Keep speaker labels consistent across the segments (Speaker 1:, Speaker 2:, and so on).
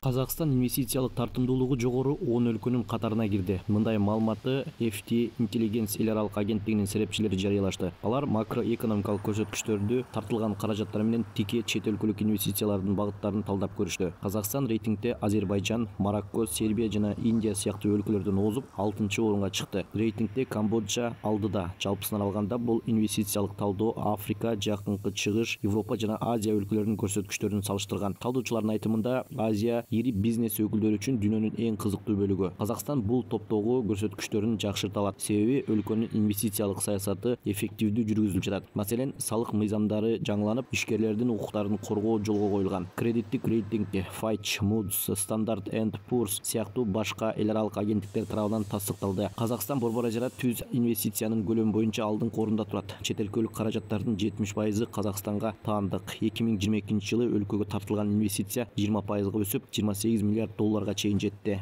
Speaker 1: Казакстан инвестициялык тартымдуулугу жогору 10 өлкөнүн катарына кирди. Мындай маалыматты FT Intelligence эл аралык агенттигинин серепчилери жарыялашты. Алар макроэкономикалык көрсөткүчтөрдү тартылган каражаттар менен тике чет өлкөлүк инвестициялардын багыттарын талдап көрүштү. Казакстан рейтингде Азербайжан, Марокко, Сербия жана Индия сыяктуу өлкөлөрдөн озуп, 6-орунга чыкты. Рейтингде Камбоджа алдыда. Жалпысынан алганда бул инвестициялык талдоо Африка, Жакынкы Чыгыш, Европа жана Азия өлкөлөрүнүн көрсөткүчтөрүн салыштырган. Талдоочулардын айтымында, Азия ири бизнес өкүлдөрү үчүн дүйнөнүн эң кызыктуу бөлүгү. Казакстан бул топтогу көрсөткүчтөрүн жакшырта алат. Себеби өлкөнүн инвестициялык саясаты эффективдүү жүргүзүлүп жатат. Маселен, салык мыйзамдары жаңыланып, ишкерлердин укуктарын коргоо жолго коюлган. Кредиттик рейтингде Fitch, Moody's, Standard & Poor's сыяктуу башка эл аралык агенттиктер тарабынан тастыкталды. Казакстан борбор ажыра түз инвестициянын көлөмү боюнча алдыңкы орунда турат. Чет өлкөлүк каражаттардын 70% Казакстанга таандык. 2022-жылы өлкөгө тартылган инвестиция 20%га өсүп, 28 миллиард долларга чейин жетти.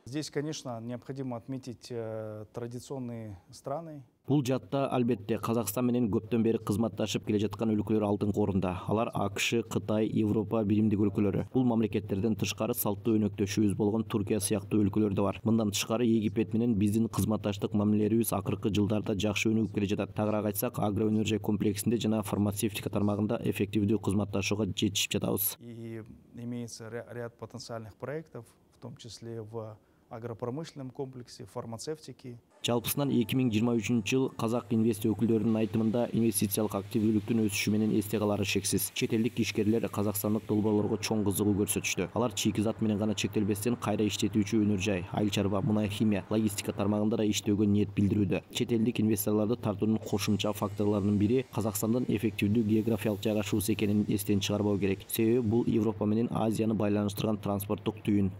Speaker 2: Здесь, конечно, необходимо отметить традиционные страны.
Speaker 1: Бул жатта албетте Казакстан менен көптөн бери кызматташып келе жаткан өлкөлөр алдыңкы орунда. Алар АКШ, Кытай, Европа биримдик өлкөлөрү. Бул мамлекеттерден тышкары салттуу өнөктөшүбүз болгон Туркия сыяктуу өлкөлөр да бар. Мындан тышкары Египет менен биздин кызматташтык мамилелерибиз акыркы жылдарда жакшы өнүгүп келе жатат. Тагыраак айтсак, агроөнержай комплексинде жана фармацевтика тармагында эффективдүү кызматташууга жетишип жатабыз.
Speaker 2: И имеется ряд потенциальных проектов, в том числе в агропромышленном комплексе, фармацевтики.
Speaker 1: Жалпысынан 2023-жыл Казак инвест өкүлдөрүнүн айтымында инвестициялык активдүүлүктүн өсүшү менен эсте калары шексиз. Чет элдик ишкерлер казакстандык долбоорлорго чоң кызыгуу көрсөтүштү. Алар чийки-зат менен гана чектелбестен кайра иштетүүчү өнөр жай, айыл чарба, мунай химия, логистика тармагында да иштөөгө ниет билдирүүдө. Чет элдик инвесторлорду тартуунун кошумча факторлорунун бири Казакстандын эффективдүү географиялык жайгашуусу экенин эстен чыгарбоо керек. Себеби бул Европа менен Азияны байланыштырган транспорттук түйүн.